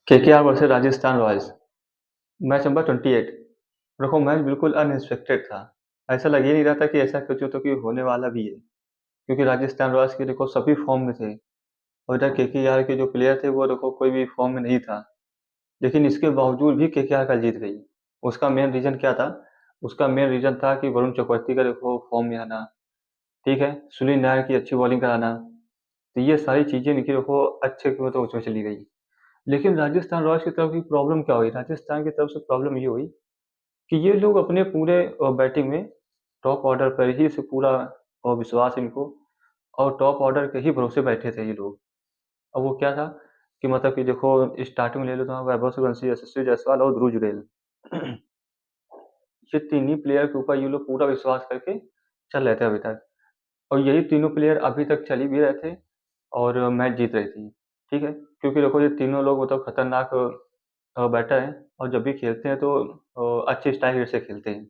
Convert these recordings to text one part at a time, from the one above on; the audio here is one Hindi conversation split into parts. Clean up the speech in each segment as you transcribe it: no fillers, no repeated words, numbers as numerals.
KKR versus Rajasthan Royals. Match number 28। देखो मैच बिल्कुल अनएक्सपेक्टेड था। ऐसा लग ही नहीं रहा था कि ऐसा कुछ तो कि होने वाला भी है, क्योंकि राजस्थान रॉयल्स के देखो सभी फॉर्म में थे और इधर केकेआर के जो प्लेयर थे वो देखो कोई भी फॉर्म में नहीं था। लेकिन इसके बावजूद भी केकेआर कल जीत गई। उसका मेन रीजन क्या था? उसका मेन रीजन था कि वरुण चक्रवर्ती का देखो फॉर्म में आना, ठीक है, सुनील नायर की अच्छी बॉलिंग कराना। तो ये सारी चीजें इनकी देखो अच्छे की मतलब उसमें चली गई। लेकिन राजस्थान रॉयल्स की तरफ की प्रॉब्लम क्या हुई? राजस्थान की तरफ से प्रॉब्लम ये हुई कि ये लोग अपने पूरे बैटिंग में टॉप ऑर्डर पर ही से पूरा विश्वास इनको, और टॉप ऑर्डर के ही भरोसे बैठे थे ये लोग। अब वो क्या था कि मतलब कि देखो स्टार्टिंग में ले लो तो वैभव सूर्यवंशी, यशस्वी जायसवाल और ध्रुव जुरैल। ये तीन ही प्लेयर के ऊपर ये लोग पूरा विश्वास करके चल रहे थे अभी तक, और यही तीनों प्लेयर अभी तक चल भी रहे थे और मैच जीत रही थी। ठीक है, क्योंकि देखो ये तीनों लोग मतलब खतरनाक बैटर हैं और जब भी खेलते हैं तो अच्छे स्टाइल से खेलते हैं।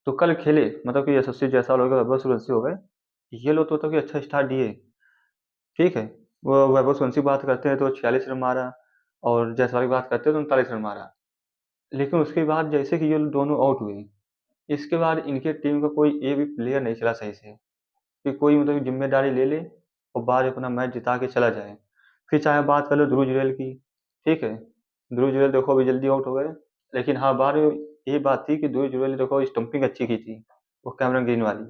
तो कल खेले मतलब कि यशस्वी जायसवाल हो गए, वैभव सूर्यवंशी हो गए, ये लोग तो कि अच्छा स्टार्ट दिए। ठीक है, वो वैभव सूर्यवंशी की बात करते हैं तो 46 रन मारा, और जायसवाल की बात करते हैं तो 39 रन मारा। लेकिन उसके बाद जैसे कि ये लोग दोनों आउट हुए, इसके बाद इनके टीम का कोई एक भी प्लेयर नहीं चला सही से कि कोई मतलब जिम्मेदारी ले ले और बाद में अपना मैच जिता के चला जाए। फिर चाहे बात कर लो ध्रुव जुरैल की, ठीक है, ध्रुव जुरैल देखो अभी जल्दी आउट हो गए। लेकिन हाँ, बार ये बात थी कि ध्रुव जुरैल ने देखो स्टंपिंग अच्छी की थी, वो कैमरन ग्रीन वाली।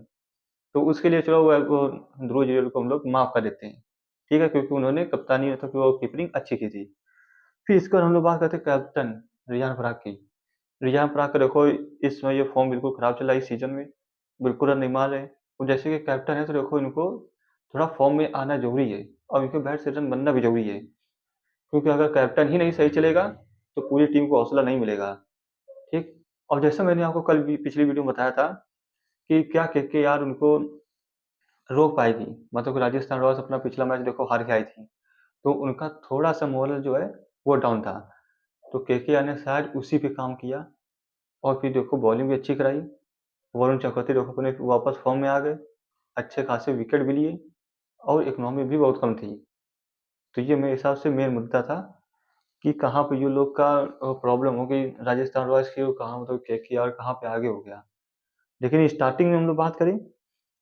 तो उसके लिए चलो वो ध्रुव जुरैल को हम लोग माफ कर देते हैं, ठीक है, क्योंकि उन्होंने कप्तानी मतलब कि वो कीपिंग अच्छी की थी। फिर इसके बाद हम लोग बात करते हैं कैप्टन रियान पराग की। रियान पराग का देखो इस समय ये फॉर्म बिल्कुल खराब चल रहा है इस सीजन में, बिल्कुल रन नहीं मार रहे। वो जैसे कि कैप्टन है तो देखो इनको थोड़ा फॉर्म में आना जरूरी है, और इनके बैट से रन बनना भी जरूरी है, क्योंकि अगर कैप्टन ही नहीं सही चलेगा तो पूरी टीम को हौसला नहीं मिलेगा। ठीक। और जैसा मैंने आपको कल भी पिछली वीडियो में बताया था कि क्या के यार उनको रोक पाएगी, मतलब कि राजस्थान रॉयल्स अपना पिछला मैच देखो हार के आई थी, तो उनका थोड़ा सा मोरल जो है वो डाउन था। तो केकेआर ने शायद उसी पे काम किया और फिर देखो बॉलिंग भी अच्छी कराई। वरुण चक्रवर्ती देखो अपने वापस फॉर्म में आ गए, अच्छे खासे विकेट भी लिए, और इकोनॉमी भी बहुत कम थी। तो ये मेरे हिसाब से मेन मुद्दा था कि कहाँ पे ये लोग का प्रॉब्लम हो गई राजस्थान रॉयल्स की, और कहाँ मतलब केकेआर कहाँ पे आगे हो गया। लेकिन स्टार्टिंग में हम लोग बात करें,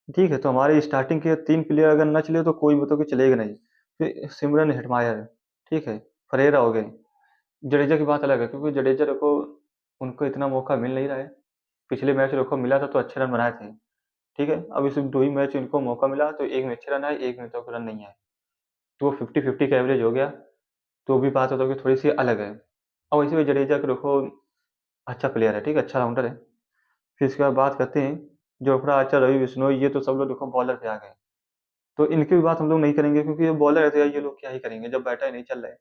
ठीक है, तो हमारे स्टार्टिंग के तीन प्लेयर अगर न चले तो कोई मतलब कि चलेगा नहीं। फिर सिमरन हेटमायर, ठीक है, फरेरा हो गए। जडेजा की बात अलग है, क्योंकि जडेजा देखो उनको इतना मौका मिल नहीं रहा है। पिछले मैच देखो मिला था तो अच्छे रन बनाए थे, ठीक है, अब इस दो ही मैच इनको मौका मिला तो एक में अच्छे रन आए, एक में तो रन नहीं आए, तो वो 50-50 का एवरेज हो गया। तो भी बात होता है कि थोड़ी सी अलग है। और वैसे भी जडेजा को देखो अच्छा प्लेयर है, ठीक है, अच्छा राउंडर है। फिर इसके बाद बात करते हैं जोफ्रा आर्चर, रवि बिश्नोई, ये तो सब लोग देखो बॉलर पे आ गए। तो इनकी भी बात हम लोग नहीं करेंगे, क्योंकि ये बॉलर है तो यार ये लोग क्या ही करेंगे जब बैटर नहीं चल रहा है,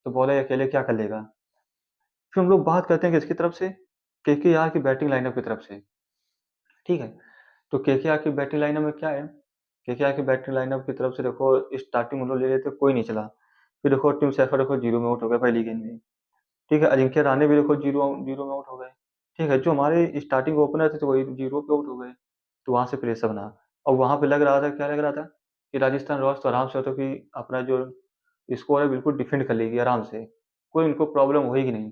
तो बॉलर अकेले क्या कर लेगा। फिर हम लोग बात करते हैं किसकी तरफ से, केकेआर की बैटिंग लाइनअप की तरफ से। ठीक है, तो केकेआर की बैटिंग लाइनअप में क्या है? केकेआर की बैटिंग लाइनअप की तरफ से देखो स्टार्टिंग में लोग ले लेते कोई नहीं चला। फिर देखो टीम सैफर देखो जीरो में आउट हो गया पहली गेंद में, ठीक है, अजिंक्य राणे भी देखो जीरो जीरो में आउट हो गए। ठीक है, जो हमारे स्टार्टिंग ओपनर थे तो वही जीरो पे आउट हो गए। तो वहां से प्रेशर बना, और वहां पे लग रहा था, क्या लग रहा था कि राजस्थान रॉयल्स तो आराम से तो कि अपना जो स्कोर है बिल्कुल डिफेंड कर लेगी आराम से, कोई उनको प्रॉब्लम होगी नहीं।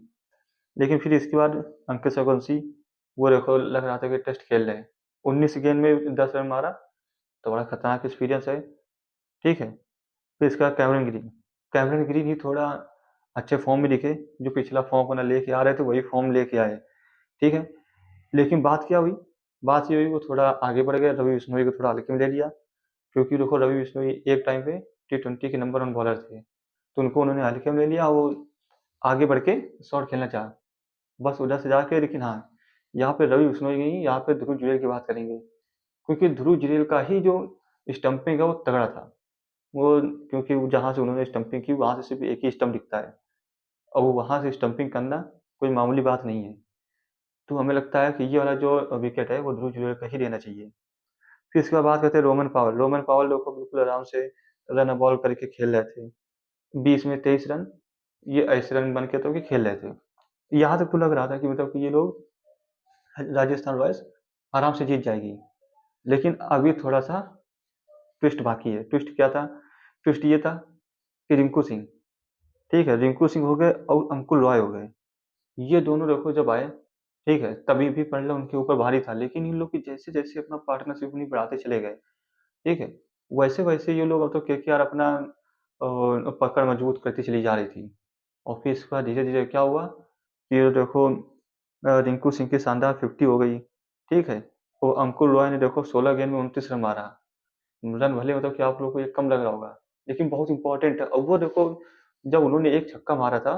लेकिन फिर इसके बाद अंकित रघुवंशी, वो देखो लग रहा था कि टेस्ट खेल रहे हैं, 19 गेंद में 10 रन मारा, तो बड़ा खतरनाक एक्सपीरियंस है। ठीक है, फिर इसका कैमरन ग्रीन, कैमरन ग्रीन ही थोड़ा अच्छे फॉर्म में दिखे, जो पिछला फॉर्म अपना लेके आ रहे थे वही फॉर्म लेके आए। ठीक है, लेकिन बात क्या हुई? बात ये हुई वो थोड़ा आगे बढ़ गए, रवि बिश्नोई को थोड़ा हल्के में ले लिया, क्योंकि देखो रवि बिश्नोई एक टाइम पे T20 के नंबर वन बॉलर थे, तो उनको उन्होंने हल्के में ले लिया, वो आगे बढ़ के शॉट खेलना चाहा बस उधर से जाके। लेकिन हाँ, यहाँ पे रवि बिश्नोई नहीं, यहाँ पे ध्रुव जुरैल की बात करेंगे, क्योंकि ध्रुव जुरैल का ही जो स्टंपिंग है वो तगड़ा था। वो क्योंकि वो जहाँ से उन्होंने स्टंपिंग की वहाँ से सिर्फ एक ही स्टंप दिखता है, और वो वहाँ से स्टंपिंग करना कोई मामूली बात नहीं है। तो हमें लगता है कि ये वाला जो विकेट है वो ध्रुव जुरैल का ही लेना चाहिए। फिर इसके बाद बात करते हैं रोमन पावल। रोमन पावल देखो बिल्कुल आराम से रन बॉल करके खेल रहे थे, 20 में 23 रन, ये ऐसे रन बन के तो कि खेल रहे थे। यहाँ तक तो लग रहा था कि मतलब कि ये लोग राजस्थान रॉयल्स आराम से जीत जाएगी। लेकिन अभी थोड़ा सा ट्विस्ट बाकी है। ट्विस्ट क्या था? ट्विस्ट ये था कि रिंकू सिंह, ठीक है, रिंकू सिंह हो गए और अंकुल रॉय हो गए। ये दोनों देखो जब आए, ठीक है, तभी भी पड़ला उनके ऊपर भारी था, लेकिन इन लोग की जैसे-जैसे अपना पार्टनरशिप अपनी बढ़ाते चले गए, ठीक है, वैसे-वैसे ये लोग अब तो केकेआर अपना पकड़ मजबूत करती चली जा रही थी। और फिर इसके बाद धीरे-धीरे क्या हुआ कि ये देखो रिंकू सिंह की शानदार 50 हो गई, ठीक है? वो अंकुल रॉय ने देखो 16 गेंद में 29 रन मारा। रन भले मतलब कि आप लोगों को ये कम लग रहा होगा, लेकिन बहुत इम्पोर्टेंट है। और वो देखो जब उन्होंने एक छक्का मारा था,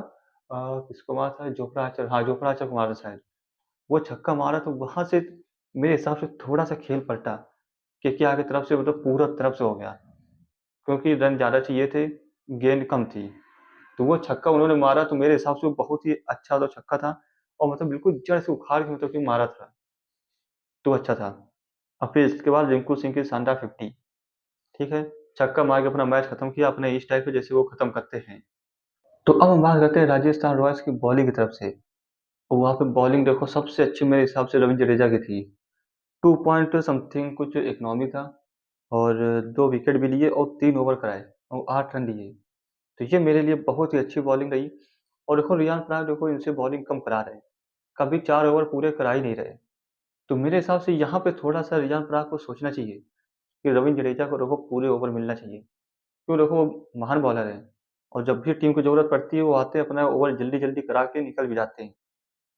किसको मारा था? जोफ्रा आर्चर, हाँ, जोफ्रा आर्चर को मारा था शायद। वो छक्का मारा तो वहाँ से मेरे हिसाब से थोड़ा-सा खेल पलटा, केकेआर की तरफ से, मतलब पूरब तरफ से हो गया। क्योंकि रन ज़्यादा चाहिए थे, गेंद कम थी। तो वो छक्का उन्होंने मारा तो मेरे हिसाब से वो बहुत ही अच्छा तो छक्का था, और मतलब बिल्कुल जड़ से उखाड़ के मतलब कि मारा था, तो अच्छा था। और फिर इसके बाद रिंकू सिंह की शानदार 50, ठीक है? छक्का मार के अपना मैच खत्म किया अपने इस टाइप से जैसे वो खत्म करते हैं। तो अब हम बात करते हैं राजस्थान रॉयल्स की बॉलिंग की तरफ से। और वहाँ पे बॉलिंग देखो सबसे अच्छी मेरे हिसाब से रविंद्र जडेजा की थी। 2 पॉइंट समथिंग कुछ इकोनॉमी था, और 2 विकेट भी लिए और 3 ओवर कराए और 8 रन दिए। तो ये मेरे लिए बहुत ही अच्छी बॉलिंग रही। और देखो रियान पराग देखो इनसे बॉलिंग कम करा रहे हैं, कभी 4 ओवर पूरे करा ही नहीं रहे। तो मेरे हिसाब से यहाँ पे थोड़ा-सा रियान पराग को सोचना चाहिए कि रविंद्र जडेजा को देखो पूरे ओवर मिलना चाहिए। क्यों? देखो वो महान बॉलर है, और जब भी टीम को ज़रूरत पड़ती है वो आते हैं, अपना ओवर जल्दी-जल्दी करा के निकल भी जाते हैं।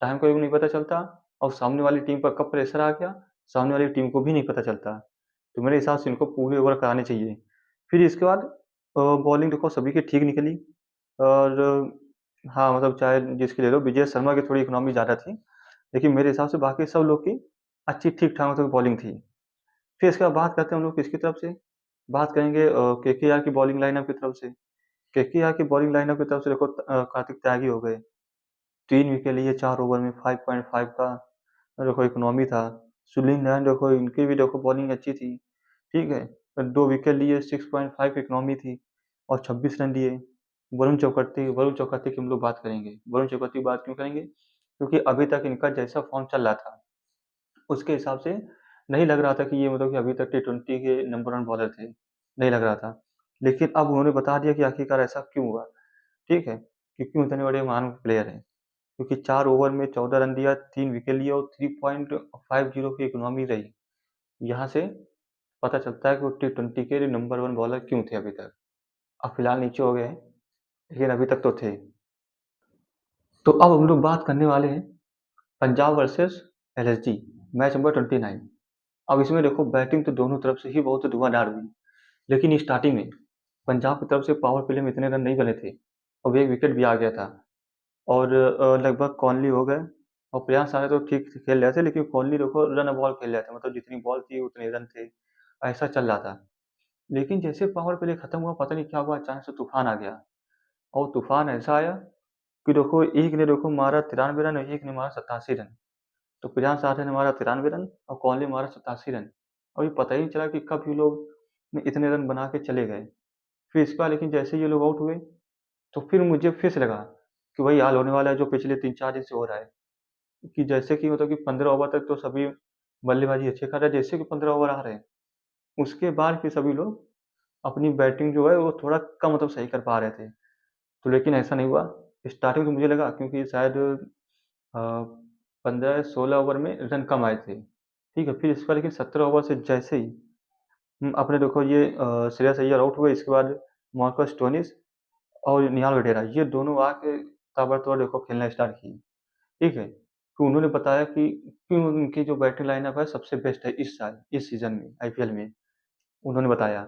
टाइम का भी नहीं पता चलता, और सामने वाली टीम पर कब प्रेशर आ गया, सामने वाली टीम को भी नहीं पता चलता। तो मेरे हिसाब से इनको पूरे ओवर कराने चाहिए। फिर इसके बाद बॉलिंग देखो सभी की ठीक निकली। और हाँ, मतलब चाहे जिसकी ले लो, विजय शर्मा की थोड़ी इकोनॉमी ज़्यादा थी, लेकिन मेरे हिसाब से बाकी सब लोग की अच्छी ठीक-ठाक मतलब बॉलिंग थी। फिर इसके बाद बात करते हैं हम लोग किसकी तरफ से, बात करेंगे केकेआर की बॉलिंग लाइनअप की तरफ से। केकेआर की बॉलिंग लाइनअप की तरफ से देखो कार्तिक त्यागी हो गए, 3 विकेट लिए 4 ओवर में, 5.5 का देखो इकोनॉमी था। सुनील नारायण देखो इनकी भी देखो बॉलिंग अच्छी थी, ठीक है? 2 विकेट लिए, 6.5 इकोनॉमी थी और 26 रन दिए। वरुण चक्रवर्ती की हम लोग बात करेंगे। वरुण चक्रवर्ती की बात क्यों करेंगे? क्योंकि अभी तक इनका जैसा फॉर्म चल रहा था, उसके हिसाब से नहीं लग रहा था कि ये मतलब कि अभी तक टी20 के नंबर 1 बॉलर थे, नहीं लग रहा था। लेकिन अब उन्होंने बता दिया कि आखिरकार ऐसा क्यों हुआ, ठीक है? कि क्यों इतने बड़े महान प्लेयर हैं। क्योंकि 4 ओवर में 14 रन दिया, 3 विकेट लिए और 3.50 की इकोनॉमी रही। यहाँ से पता चलता है कि वो टी20 के नंबर 1 बॉलर क्यों थे अभी तक। अब फिलहाल नीचे हो गए हैं, लेकिन अभी तक तो थे। तो अब हम लोग बात करने वाले हैं Punjab versus LSG, match number 29। अब इसमें देखो बैटिंग तो दोनों तरफ से ही बहुत धुआंधार हुई, लेकिन स्टार्टिंग में पंजाब की तरफ से पावर प्ले में इतने रन नहीं बने थे, और एक विकेट भी आ गया था। और लगभग कॉनली हो गए, और प्रयास सारे तो ठीक खेल रहे थे, लेकिन कॉनली देखो रन बॉल खेल रहे थे, मतलब जितनी बॉल थी उतने रन थे, ऐसा चल रहा था। लेकिन जैसे पावर प्ले खत्म हुआ, पता नहीं क्या हुआ, अचानक से तूफान आ गया। और तूफान ऐसा आया कि देखो एक ने देखो मारा 93 रन और एक ने मारा 87 रन। तो प्रयास आर्य ने मारा 93 रन और कॉनली मारा 87 रन। और ये पता ही नहीं चला कि कब ये लोग इतने रन बना के चले गए। फिर इसके बाद लेकिन जैसे ये लोग आउट हुए, तो फिर मुझे फिर से लगा कि वही हाल होने वाला है जो पिछले 3-4 दिन से हो रहा है, कि जैसे कि मतलब कि 15 ओवर तक तो सभी बल्लेबाजी अच्छी कर रहे हैं, जैसे कि 15 ओवर आ रहे हैं, उसके बाद फिर सभी लोग अपनी बैटिंग जो है वो थोड़ा कम मतलब सही कर पा रहे थे। तो लेकिन ऐसा नहीं हुआ। स्टार्टिंग तो मुझे लगा, क्योंकि शायद 15-16 ओवर में रन कम आए थे, ठीक है? फिर इसके बाद लेकिन 17 ओवर से जैसे ही आपने देखो ये श्रेयस अय्यर आउट हुए, इसके बाद मार्कस स्टोइनिस और निहाल वडेरा ये दोनों आके ताबड़तोड़ देखो खेलना स्टार्ट किए, ठीक है? तो उन्होंने बताया कि क्यों उनकी जो बैटिंग लाइनअप है सबसे बेस्ट है इस साल, इस सीज़न में, आईपीएल में, उन्होंने बताया।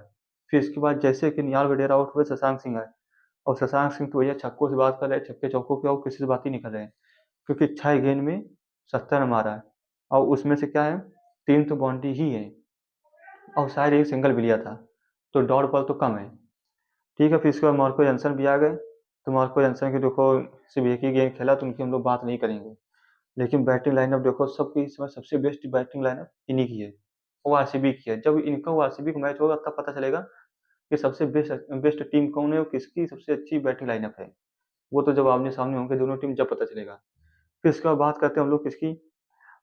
फिर इसके बाद जैसे कि निहाल वडेरा आउट हुए, शशांक सिंह आए, और शशांक सिंह तो भैया छक्कों से बात कर रहे हैं, छक्के-चौकों की, और किसी से बात ही नहीं कर रहे हैं, क्योंकि 6 गेंद में 70 रन मारा है, और उसमें से क्या है, 3 तो बाउंड्री ही है, और शायद एक सिंगल भी लिया था, तो डॉट बॉल तो कम है, ठीक है? फिर इसके बाद मार्को जॉनसन भी आ गए। तो मार्को जॉनसन की देखो सिर्फ एक ही गेम खेला, तो उनकी हम लोग बात नहीं करेंगे। लेकिन बैटिंग लाइनअप देखो सबकी इस समय सबसे बेस्ट बैटिंग लाइनअप इन्हीं की है, वो आरसीबी की है। जब इनका वो आरसीबी का मैच होगा तब पता चलेगा कि सबसे बेस्ट बेस्ट टीम कौन है और किसकी सबसे अच्छी बैटिंग लाइनअप है। वो तो जब आमने-सामने होंगे दोनों टीम, जब पता चलेगा। फिर इसके बाद बात करते हैं हम लोग किसकी,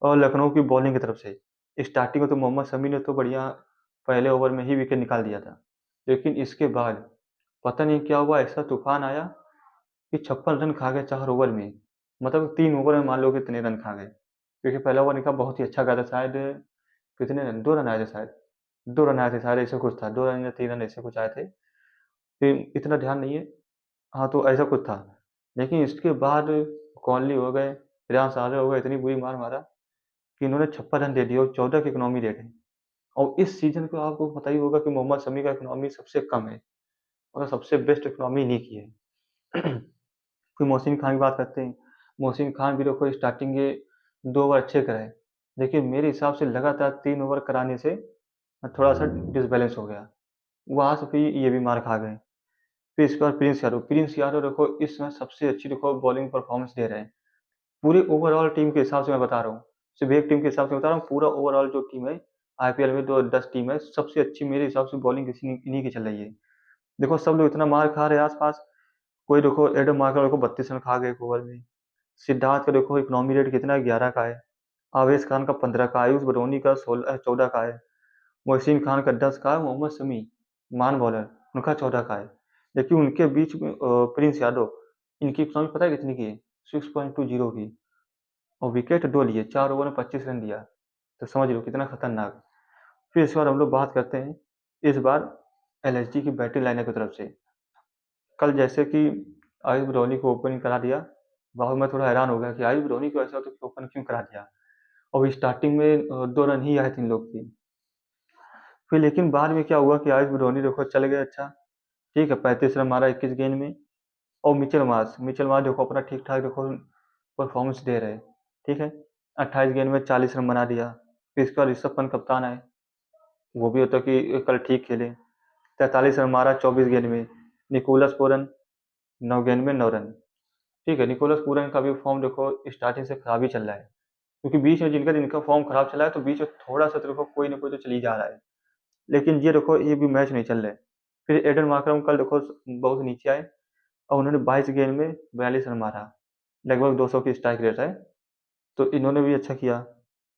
लखनऊ की बॉलिंग की तरफ से। स्टार्टिंग में तो मोहम्मद शमी ने तो बढ़िया पहले ओवर में ही विकेट निकाल दिया था। लेकिन इसके बाद पता नहीं क्या हुआ, ऐसा तूफान आया कि 56 रन खा गए 4 ओवर में। मतलब 3 ओवर में मान लो कितने रन खा गए, क्योंकि पहला ओवर इनका बहुत ही अच्छा गया था, शायद कितने रन, 2 रन आए थे शायद, 2 रन आए थे शायद, ऐसा कुछ था, 2 रन या 3 रन ऐसे कुछ आए थे, फिर इतना ध्यान नहीं है। हाँ, तो ऐसा कुछ था। लेकिन इसके बाद कॉनली हो गए, श्रेयांस अय्यर हो गए, इतनी बुरी मार मारा कि इन्होंने 56 रन दे दिए और 14 की इकनॉमी रेट है। और इस सीज़न को आपको पता ही होगा कि मोहम्मद शमी का इकनॉमी सबसे कम है, और सबसे बेस्ट इकनॉमी इन्हीं की है। फिर मोहसिन खान की बात करते हैं। मोहसिन खान भी देखो स्टार्टिंग के 2 ओवर अच्छे कराए, लेकिन मेरे हिसाब से लगातार 3 ओवर कराने से थोड़ा-सा डिसबैलेंस हो गया। वहाँ से फिर ये भी मार खा गए। फिर इसके बाद प्रिंस यादव देखो इस समय सबसे अच्छी देखो बॉलिंग परफॉर्मेंस दे रहे हैं। पूरी ओवरऑल टीम के हिसाब से मैं बता रहा हूँ, सिर्फ एक टीम के हिसाब से बता रहा हूँ, पूरा ओवरऑल जो टीम है आईपीएल में, जो 10 टीम है, सबसे अच्छी मेरे हिसाब से बॉलिंग इन्हीं की चल रही है। देखो सब लोग इतना मार खा रहे हैं आसपास, कोई देखो एडम मार्कर देखो 32 रन खा गए एक ओवर में। सिद्धार्थ का देखो इकोनॉमी रेट कितना है, 11 का है। आवेश खान का 15 का, आयुष बडोनी का 14 का है। मोहसिन खान का 10 का है। मोहम्मद शमी मान बॉलर, उनका 14 का है। लेकिन उनके बीच में प्रिंस यादव, इनकी इकोनॉमी पता है कितनी की है, 6.20 की, और विकेट 2 लिए, 4 ओवर में 25 रन दिया। तो समझ लो कितना खतरनाक। फिर इस बार हम लोग बात करते हैं इस बार एलएसजी की बैटिंग लाइनअप की तरफ से। कल जैसे कि आयुष बडोनी को ओपनिंग करा दिया, वहाँ मैं थोड़ा हैरान हो गया कि आयुष बडोनी को ऐसा तो ओपन क्यों करा दिया, और स्टार्टिंग में 2 रन ही आए थे इन लोग की। फिर लेकिन बाद में क्या हुआ कि आयुष बडोनी देखो चल गए, अच्छा ठीक है, 35 रन मारा 21 गेंद में। और मिचेल मार्श देखो अपना ठीक ठाक देखो परफॉर्मेंस दे रहे, ठीक है, 28 गेंद में 40 रन बना दिया। फिर इसका ऋषभ पंत कप्तान है, वो भी होता कि कल ठीक खेले, 43 रन मारा 24 गेंद में। निकोलस पूरन 9 गेंद में 9 रन, ठीक है। निकोलस पूरन का भी फॉर्म देखो स्टार्टिंग से खराब ही चल रहा है, क्योंकि बीच में जिनका जिनका फॉर्म खराब चला है, तो बीच में थोड़ा सा तो देखो कोई ना कोई तो चल ही जा रहा है। लेकिन ये देखो ये भी मैच नहीं चल रहे। फिर एडन मार्करम कल देखो बहुत नीचे आए, और उन्होंने 22 गेंद में 42 रन मारा, लगभग 200 की स्ट्राइक रेट है, तो इन्होंने भी अच्छा किया।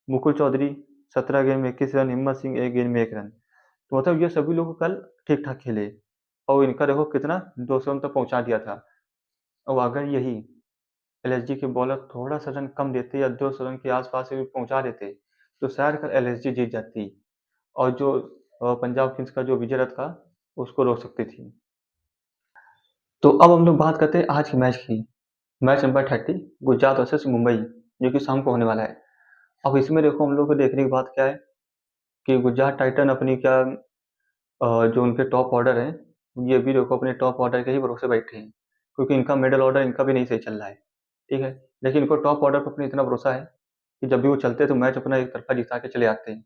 मुकुल चौधरी 17 गेंद में 21 रन, हिम्मत सिंह 1 गेंद में 1 रन। तो मतलब ये सभी लोग कल ठीक ठाक खेले, और इनका देखो कितना 200 रन तक पहुंचा दिया था। और अगर यही एलएसजी के बॉलर थोड़ा सा रन कम देते या 200 रन के आसपास भी पहुंचा देते, तो शायद कल एलएसजी जीत जाती, और जो पंजाब किंग्स का जो विजय रथ था उसको रोक सकती थी। तो अब हम लोग बात करते हैं आज के मैच की। Match number 30 Gujarat versus Mumbai, जो कि शाम को होने वाला है। अब इसमें देखो हम लोग को देखने की बात क्या है कि गुजरात टाइटन अपनी क्या जो उनके टॉप ऑर्डर हैं, ये भी देखो अपने टॉप ऑर्डर के ही भरोसे बैठे हैं, क्योंकि इनका मिडल ऑर्डर इनका भी नहीं सही चल रहा है, ठीक है। लेकिन इनको टॉप ऑर्डर पर अपने इतना भरोसा है कि जब भी वो चलते हैं तो मैच अपना एक तरफा जिता के चले आते हैं,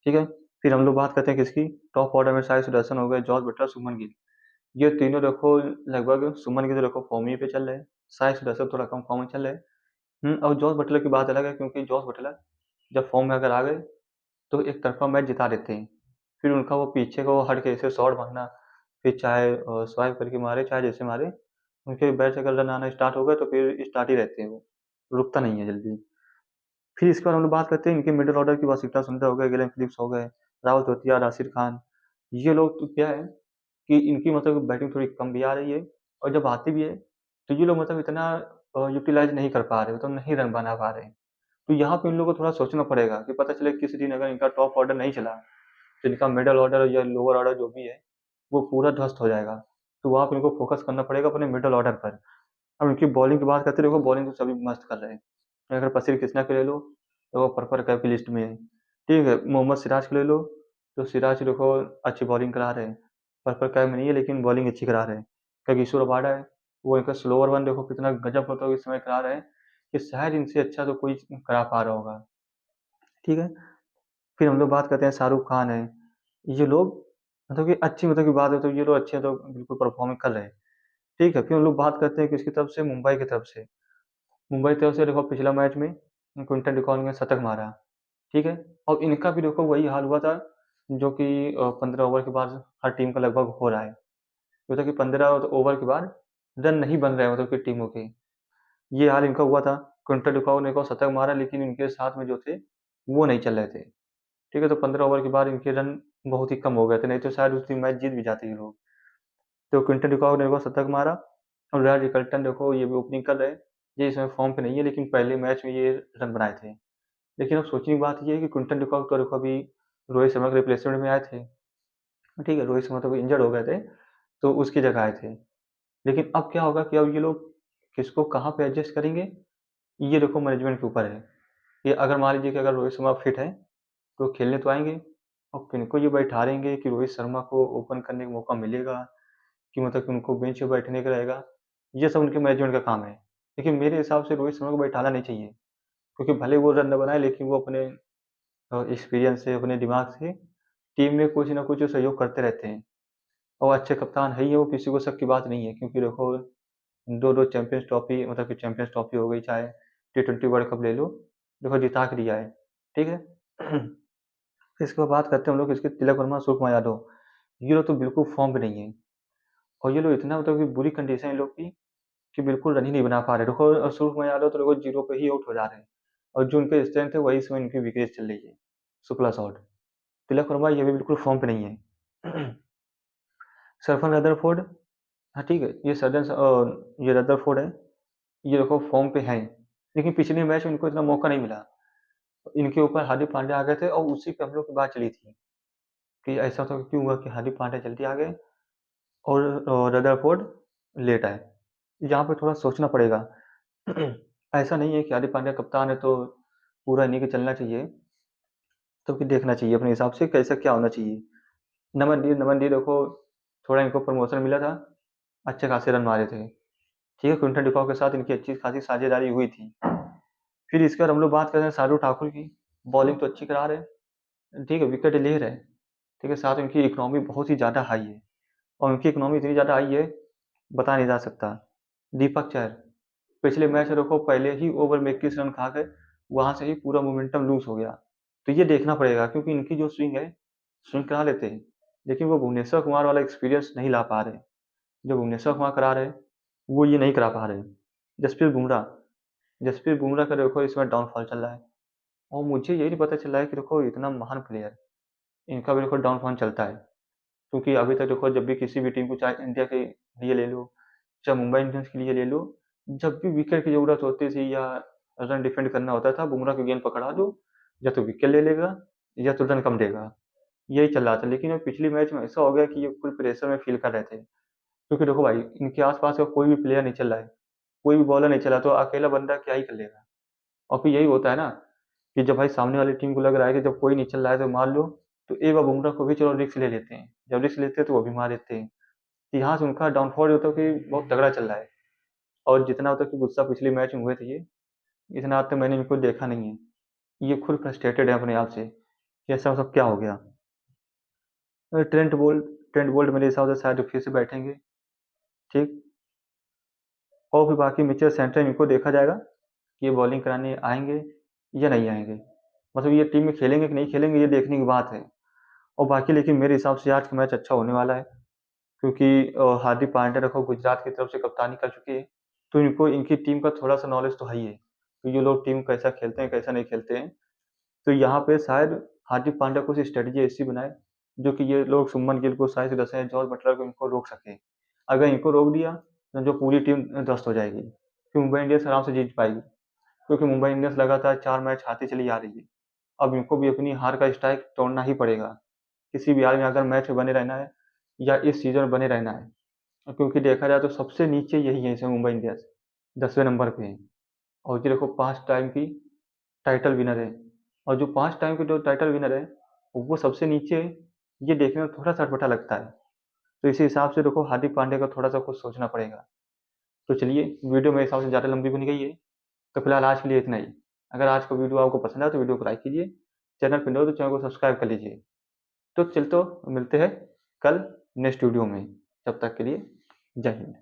ठीक है। फिर हम लोग बात करते हैं किसकी, टॉप ऑर्डर में साई सुदर्शन हो गए, जॉस बटलर, सुमन गिल। ये तीनों देखो लगभग, सुमन गिल तो देखो फॉर्म ही पे चल रहे हैं, साई सुदर्शन थोड़ा कम फॉर्म में चल रहे हैं। और जॉस बटलर की बात अलग है, क्योंकि जॉस बटलर जब फॉर्म में अगर आ गए तो एक तरफा मैच जिता देते हैं। फिर उनका वो पीछे को हट के ऐसे शॉट मारना, फिर चाहे स्वाइप करके मारे चाहे जैसे मारे, उनके बैट से अगर रन आना स्टार्ट हो गए तो फिर स्टार्ट ही रहते हैं, वो रुकता नहीं है जल्दी। फिर इसके बाद हम लोग बात करते हैं इनके मिडिल ऑर्डर की, वाशिंगटन सुंदर हो गए, गिलेन फिलिप्स हो गए, राहुल चौथिया, राशिद खान। ये लोग तो क्या है कि इनकी मतलब बैटिंग थोड़ी कम भी आ रही है, और जब आती भी है तो ये लोग मतलब इतना यूटिलाइज नहीं कर पा रहे, मतलब नहीं रन बना पा रहे। तो यहाँ पे इन लोगों को थोड़ा सोचना पड़ेगा कि पता चले किसी दिन अगर इनका टॉप ऑर्डर नहीं चला, तो इनका मिडल ऑर्डर या लोअर ऑर्डर जो भी है वो पूरा ध्वस्त हो जाएगा। तो वहाँ पे इनको फोकस करना पड़ेगा अपने मिडल ऑर्डर पर। अब इनकी बॉलिंग की बात करते, देखो बॉलिंग तो सभी मस्त कर रहे हैं। अगर प्रसिद्ध कृष्णा को ले लो तो वो पर्पल कैप की लिस्ट में है, ठीक है। मोहम्मद सिराज को ले लो तो सिराज देखो अच्छी बॉलिंग करा रहे हैं, पर्पल कैप में नहीं है लेकिन बॉलिंग अच्छी करा रहे हैं। कगिसो रबाडा है, वो इनका स्लोअर वन देखो कितना गजब होता है इस समय करा रहे हैं, कि शायद इनसे अच्छा तो कोई करा पा रहा होगा, ठीक है। फिर हम लोग बात करते हैं शाहरुख खान है, ये लोग मतलब कि अच्छी मतलब की बात है, तो ये लोग अच्छे तो बिल्कुल परफॉर्म कर रहे हैं, ठीक है। फिर हम लोग बात करते हैं किसकी तरफ से, मुंबई की तरफ से। मुंबई की तरफ से देखो पिछला मैच में क्विंटन डिकॉक ने शतक मारा, ठीक है। और इनका भी देखो वही हाल हुआ था जो कि 15 ओवर के बाद हर टीम का लगभग हो रहा है, मतलब कि 15 ओवर के बाद रन नहीं बन रहे मतलब कि टीमों के, ये हाल इनका हुआ था। क्विंटन डिकॉक ने को शतक मारा, लेकिन इनके साथ में जो थे वो नहीं चल रहे थे, ठीक है। तो 15 ओवर के बाद इनके रन बहुत ही कम हो गए थे, नहीं तो शायद उस दिन मैच जीत भी जाते ये लोग। तो क्विंटन डिकॉक ने को शतक मारा, और विराट रिकल्टन देखो ये भी ओपनिंग कर रहे हैं, ये इसमें फॉर्म पे नहीं है, लेकिन पहले मैच में ये रन बनाए थे। लेकिन अब सोचने की बात ये है कि क्विंटन डिकॉक तो देखो अभी रोहित शर्मा के रिप्लेसमेंट में आए थे, ठीक है, रोहित शर्मा तो इंजर्ड हो गए थे, तो उसकी जगह आए थे। लेकिन अब क्या होगा कि अब ये लोग किसको कहाँ पे एडजस्ट करेंगे, ये देखो मैनेजमेंट के ऊपर है। ये अगर मान लीजिए कि अगर रोहित शर्मा फिट है तो खेलने तो आएंगे, और किनको ये बैठाएंगे कि रोहित शर्मा को ओपन करने का मौका मिलेगा, कि मतलब कि उनको बेंच पे बैठने का रहेगा, ये सब उनके मैनेजमेंट का काम है। लेकिन मेरे हिसाब से रोहित शर्मा को बैठाना नहीं चाहिए, क्योंकि भले वो रन न बनाए, लेकिन वो अपने एक्सपीरियंस से, अपने दिमाग से टीम में कुछ ना कुछ सहयोग करते रहते हैं, और अच्छे कप्तान है ही है, वो किसी को शक की बात नहीं है, क्योंकि देखो दो दो चैंपियंस ट्रॉफी, मतलब कि चैंपियंस ट्रॉफी हो गई, चाहे T20 वर्ल्ड कप ले लो, देखो जिता के दिया है, ठीक है। इसके बाद बात करते हैं हम लोग इसके तिलक वर्मा, सूर्यकुमार यादव, ये लोग तो बिल्कुल फॉर्म पे नहीं है, और ये लोग इतना मतलब कि बुरी कंडीशन है इन लोग की कि बिल्कुल रन ही नहीं बना पा रहे। देखो सूर्यकुमार यादव तो देखो जीरो पे ही आउट हो जा रहे हैं, और जो उनके स्ट्रेंथ है वही इसमें इनकी वीकनेस चल रही है, सुपला शॉट। तिलक वर्मा ये भी बिल्कुल फॉर्म पे नहीं है। सरफन रदरफोर्ड, हाँ ठीक है, ये रदरफोर्ड है, ये देखो फॉर्म पे है, लेकिन पिछले मैच में इनको इतना मौका नहीं मिला। इनके ऊपर हार्दिक पांड्या आ गए थे, और उसी पे हम लोग की बात चली थी कि ऐसा तो क्यों हुआ कि हार्दिक पांड्या जल्दी आ गए और रदरफोर्ड लेट आए। यहाँ पे थोड़ा सोचना पड़ेगा। ऐसा नहीं है कि हार्दिक पांड्या कप्तान है तो पूरा इन्हीं के चलना चाहिए, तो फिर देखना चाहिए अपने हिसाब से कैसा क्या होना चाहिए। नमन डी देखो, थोड़ा इनको प्रमोशन मिला था, अच्छे खासे रन मारे थे, ठीक है, क्विंटन डिकॉक के साथ इनकी अच्छी खासी साझेदारी हुई थी। फिर इसके बाद हम लोग बात करते हैं शार्दुल ठाकुर की। बॉलिंग तो अच्छी करा रहे, ठीक है, विकेट ले रहे, ठीक है, साथ उनकी इकोनॉमी बहुत ही ज़्यादा हाई है, और उनकी इकोनॉमी इतनी ज़्यादा हाई है, बता नहीं जा सकता। दीपक चहर, पिछले मैच में देखो पहले ही ओवर में 21 रन खा गए, वहां से ही पूरा मोमेंटम लूज हो गया। तो ये देखना पड़ेगा, क्योंकि इनकी जो स्विंग है, स्विंग करा लेते हैं, लेकिन वो भुवनेश्वर कुमार वाला एक्सपीरियंस नहीं ला पा रहे, जो भुवनेश्वर कुमार करा रहे वो ये नहीं करा पा रहे। जसप्रीत बुमराह, जसप्रीत बुमराह का देखो इसमें डाउनफॉल चल रहा है, और मुझे यही नहीं पता चल रहा है कि देखो इतना महान प्लेयर, इनका भी देखो डाउनफॉल चलता है। क्योंकि अभी तक देखो जब भी किसी भी टीम को, चाहे इंडिया के लिए ले लो, चाहे मुंबई इंडियंस के लिए ले लो, जब भी विकेट की जरूरत होती थी या रन डिफेंड करना होता था, बुमराह की गेंद पकड़ा दो, या तो विकेट ले लेगा या तो रन कम देगा, यही चल रहा था। लेकिन अब पिछली मैच में ऐसा हो गया कि ये फुल प्रेशर में फील कर रहे थे, क्योंकि देखो भाई इनके आसपास का कोई भी प्लेयर नहीं चल रहा है, कोई भी बॉलर नहीं चला, तो अकेला बंदा क्या ही कर लेगा। और फिर यही होता है ना कि जब भाई सामने वाली टीम को लग रहा है कि जब कोई नहीं चल रहा है तो मार लो, तो एक बार बुमराह को भी चलो रिस्क ले लेते हैं, जब रिस्क लेते हैं तो वो भी मार देते हैं। तो यहाँ से उनका डाउनफॉल होता है कि बहुत तगड़ा चल रहा है, और जितना होता है कि गुस्सा पिछले मैच में हुए थे ये, इतना आज तक मैंने इनको देखा नहीं है। ये खुद फ्रस्ट्रेटेड है अपने आप से कि ऐसा सब क्या हो गया। ट्रेंट बोल्ट मेरे हिसाब से शायद फिर से बैठेंगे, ठीक। और फिर बाकी मिचेल सेंटर इनको देखा जाएगा कि ये बॉलिंग कराने आएंगे या नहीं आएंगे, मतलब ये टीम में खेलेंगे कि नहीं खेलेंगे, ये देखने की बात है। और बाकी लेकिन मेरे हिसाब से आज का मैच अच्छा होने वाला है, क्योंकि हार्दिक पांड्या देखो गुजरात की तरफ से कप्तानी कर चुकी है, तो इनको इनकी टीम का थोड़ा सा नॉलेज तो है ही है कि ये लोग टीम कैसा खेलते हैं कैसा नहीं खेलते हैं। तो यहाँ पे शायद हार्दिक पांड्या कुछ स्ट्रेटजी ऐसी बनाए जो कि ये लोग शुभमन गिल को, साइस दसें, जॉर्ज बटलर को इनको रोक सके। अगर इनको रोक दिया तो जो पूरी टीम ध्वस्त हो जाएगी, फिर मुंबई इंडियंस आराम से जीत पाएगी, क्योंकि मुंबई इंडियंस लगातार 4 मैच हारती चली आ रही है। अब इनको भी अपनी हार का स्ट्राइक तोड़ना ही पड़ेगा, किसी भी हाल में अगर मैच में बने रहना है या इस सीजन में बने रहना है। क्योंकि देखा जाए तो सबसे नीचे यही है इसमें, मुंबई इंडियंस 10वें नंबर पे है, और ये देखो 5 टाइम की टाइटल विनर है, और जो 5 टाइम के जो टाइटल विनर है वो सबसे नीचे है। ये देखने में थोड़ा सा अटपटा लगता है, तो इसी हिसाब से देखो हार्दिक पांड्या का थोड़ा सा कुछ सोचना पड़ेगा। तो चलिए, वीडियो मेरे हिसाब से ज़्यादा लंबी बन गई है, तो फिलहाल आज के लिए इतना ही। अगर आज का वीडियो आपको पसंद आया तो वीडियो को लाइक कीजिए, चैनल पर नए हो तो चैनल को सब्सक्राइब कर लीजिए। तो चल तो मिलते हैं कल नेक्स्ट वीडियो में, तब तक के लिए जय हिंद।